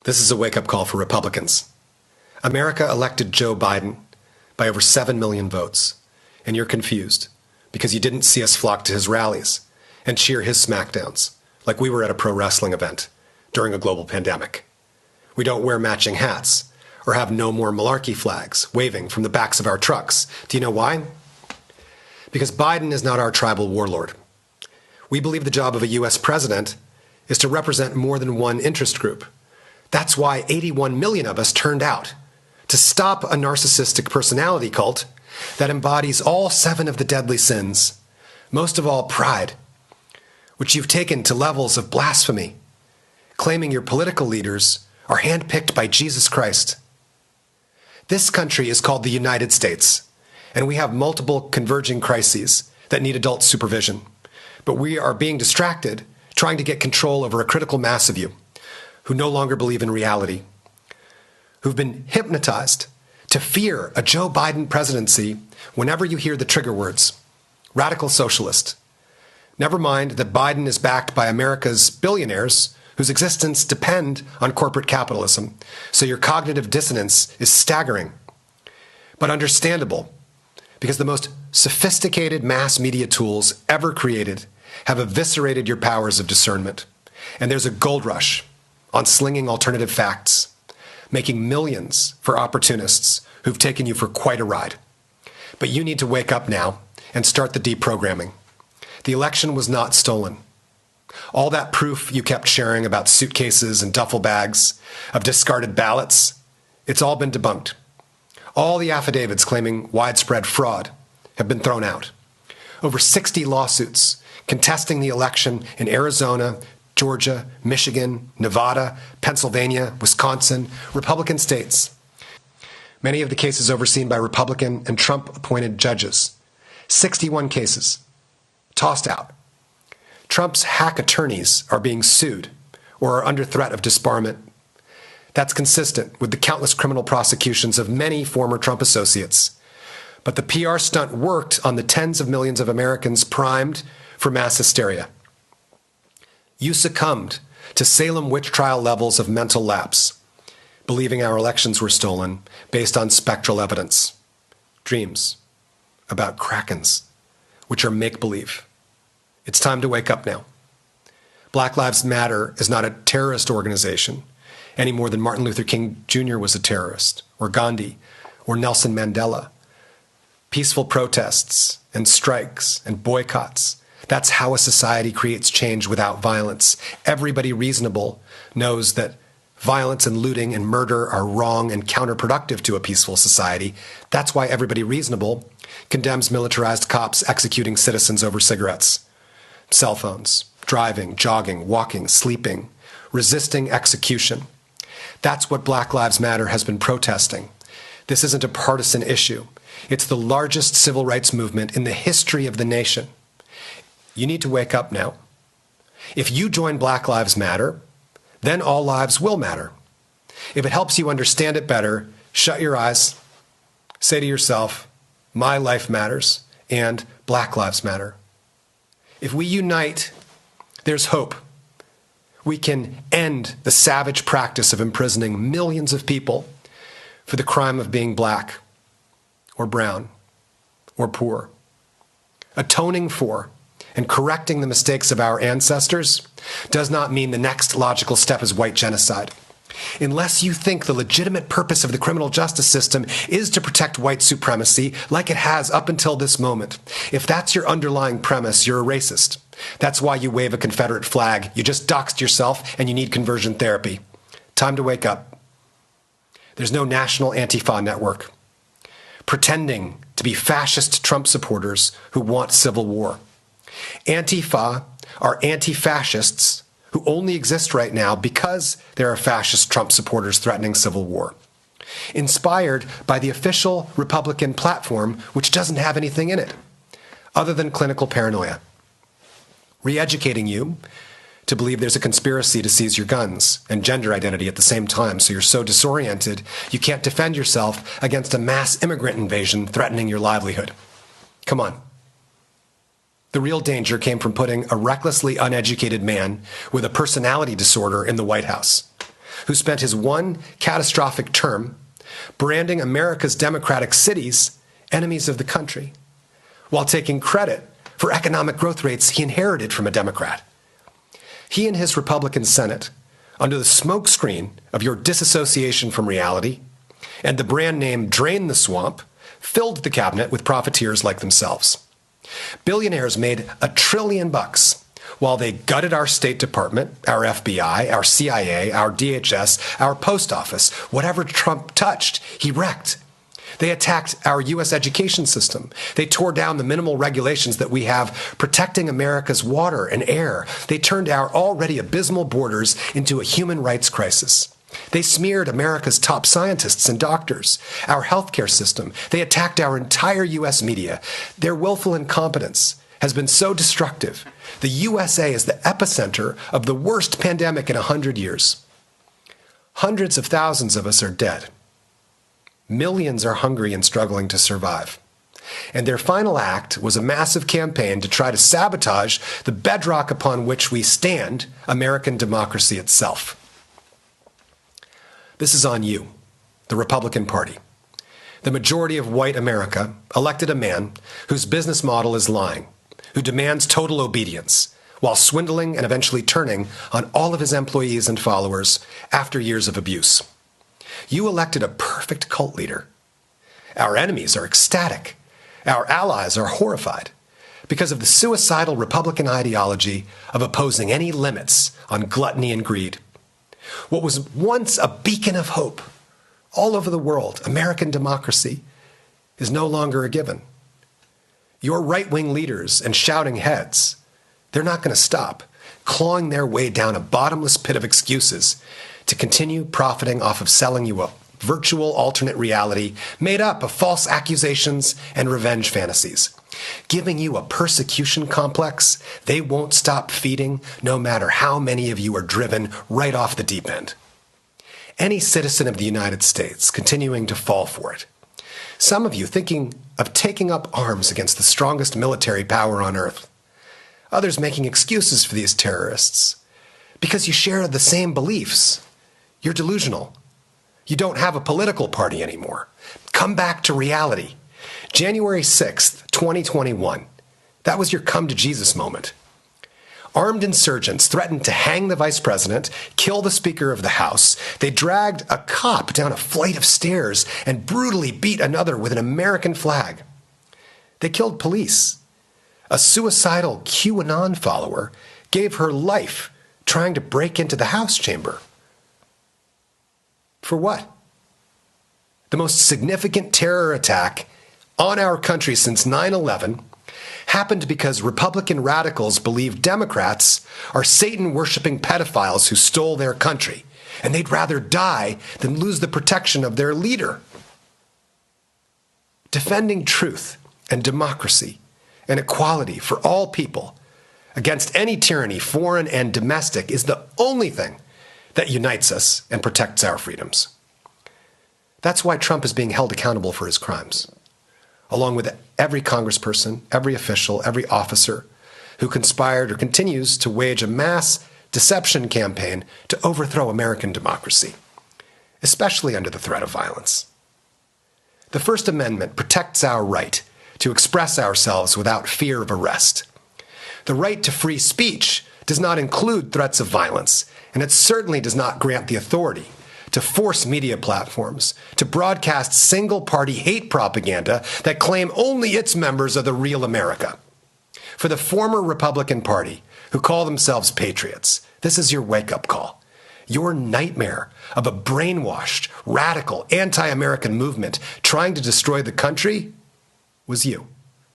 This is a wake-up call for Republicans. America elected Joe Biden by over 7 million votes, and you're confused because you didn't see us flock to his rallies and cheer his smackdowns like we were at a pro wrestling event during a global pandemic. We don't wear matching hats or have no more malarkey flags waving from the backs of our trucks. Do you know why? Because Biden is not our tribal warlord. We believe the job of a U.S. president is to represent more than one interest group. That's why 81 million of us turned out to stop a narcissistic personality cult that embodies all 7 of the deadly sins, most of all pride, which you've taken to levels of blasphemy, claiming your political leaders are handpicked by Jesus Christ. This country is called the United States, and we have multiple converging crises that need adult supervision. But we are being distracted trying to get control over a critical mass of you who no longer believe in reality, who've been hypnotized to fear a Joe Biden presidency whenever you hear the trigger words, radical socialist. Never mind that Biden is backed by America's billionaires whose existence depend on corporate capitalism, so your cognitive dissonance is staggering, but understandable, because the most sophisticated mass media tools ever created have eviscerated your powers of discernment. And there's a gold rush on slinging alternative facts, making millions for opportunists who've taken you for quite a ride. But you need to wake up now and start the deprogramming. The election was not stolen. All that proof you kept sharing about suitcases and duffel bags of discarded ballots, it's all been debunked. All the affidavits claiming widespread fraud have been thrown out. Over 60 lawsuits contesting the election in Arizona, Georgia, Michigan, Nevada, Pennsylvania, Wisconsin, Republican states. Many of the cases overseen by Republican and Trump-appointed judges. 61 cases tossed out. Trump's hack attorneys are being sued or are under threat of disbarment. That's consistent with the countless criminal prosecutions of many former Trump associates. But the PR stunt worked on the tens of millions of Americans primed for mass hysteria. You succumbed to Salem witch trial levels of mental lapse, believing our elections were stolen based on spectral evidence, dreams about krakens, which are make-believe. It's time to wake up now. Black Lives Matter is not a terrorist organization any more than Martin Luther King Jr. was a terrorist, or Gandhi, or Nelson Mandela. Peaceful protests and strikes and boycotts, that's how a society creates change without violence. Everybody reasonable knows that violence and looting and murder are wrong and counterproductive to a peaceful society. That's why everybody reasonable condemns militarized cops executing citizens over cigarettes, cell phones, driving, jogging, walking, sleeping, resisting execution. That's what Black Lives Matter has been protesting. This isn't a partisan issue. It's the largest civil rights movement in the history of the nation. You need to wake up now. If you join Black Lives Matter, then all lives will matter. If it helps you understand it better, shut your eyes, say to yourself, my life matters, and Black Lives Matter. If we unite, there's hope. We can end the savage practice of imprisoning millions of people for the crime of being black, or brown, or poor. Atoning for and correcting the mistakes of our ancestors does not mean the next logical step is white genocide. Unless you think the legitimate purpose of the criminal justice system is to protect white supremacy like it has up until this moment, if that's your underlying premise, you're a racist. That's why you wave a Confederate flag. You just doxed yourself and you need conversion therapy. Time to wake up. There's no national Antifa network pretending to be fascist Trump supporters who want civil war. Antifa are anti-fascists who only exist right now because there are fascist Trump supporters threatening civil war. Inspired by the official Republican platform, which doesn't have anything in it other than clinical paranoia. Re-educating you to believe there's a conspiracy to seize your guns and gender identity at the same time, so you're so disoriented you can't defend yourself against a mass immigrant invasion threatening your livelihood. Come on. The real danger came from putting a recklessly uneducated man with a personality disorder in the White House. who spent his one catastrophic term branding America's democratic cities enemies of the country, while taking credit for economic growth rates he inherited from a Democrat. He and his Republican Senate, under the smokescreen of your disassociation from reality and the brand name Drain the Swamp, filled the cabinet with profiteers like themselves. Billionaires made $1 trillion while they gutted our State Department, our FBI, our CIA, our DHS, our post office. Whatever Trump touched, he wrecked. They attacked our U.S. education system. They tore down the minimal regulations that we have protecting America's water and air. They turned our already abysmal borders into a human rights crisis. They smeared America's top scientists and doctors, our healthcare system. They attacked our entire U.S. media. Their willful incompetence has been so destructive. The USA is the epicenter of the worst pandemic in 100 years. Hundreds of thousands of us are dead. Millions are hungry and struggling to survive. And their final act was a massive campaign to try to sabotage the bedrock upon which we stand, American democracy itself. This is on you, the Republican Party. The majority of white America elected a man whose business model is lying, who demands total obedience, while swindling and eventually turning on all of his employees and followers after years of abuse. You elected a perfect cult leader. Our enemies are ecstatic. Our allies are horrified because of the suicidal Republican ideology of opposing any limits on gluttony and greed. What was once a beacon of hope all over the world, American democracy, is no longer a given. Your right-wing leaders and shouting heads, they're not going to stop clawing their way down a bottomless pit of excuses to continue profiting off of selling you a virtual alternate reality made up of false accusations and revenge fantasies, giving you a persecution complex they won't stop feeding no matter how many of you are driven right off the deep end. Any citizen of the United States continuing to fall for it. Some of you thinking of taking up arms against the strongest military power on earth. Others making excuses for these terrorists because you share the same beliefs. You're delusional. You don't have a political party anymore. Come back to reality. January 6th, 2021. That was your come to Jesus moment. Armed insurgents threatened to hang the vice president, kill the Speaker of the House. They dragged a cop down a flight of stairs and brutally beat another with an American flag. They killed police. A suicidal QAnon follower gave her life trying to break into the House chamber. For what? The most significant terror attack on our country since 9/11 happened because Republican radicals believe Democrats are Satan-worshiping pedophiles who stole their country, and they'd rather die than lose the protection of their leader. Defending truth and democracy and equality for all people against any tyranny, foreign and domestic, is the only thing that unites us and protects our freedoms. That's why Trump is being held accountable for his crimes, along with every congressperson, every official, every officer who conspired or continues to wage a mass deception campaign to overthrow American democracy, especially under the threat of violence. The First Amendment protects our right to express ourselves without fear of arrest. The right to free speech does not include threats of violence, and it certainly does not grant the authority to force media platforms to broadcast single-party hate propaganda that claim only its members are the real America. For the former Republican Party, who call themselves patriots, this is your wake-up call. Your nightmare of a brainwashed, radical, anti-American movement trying to destroy the country was you.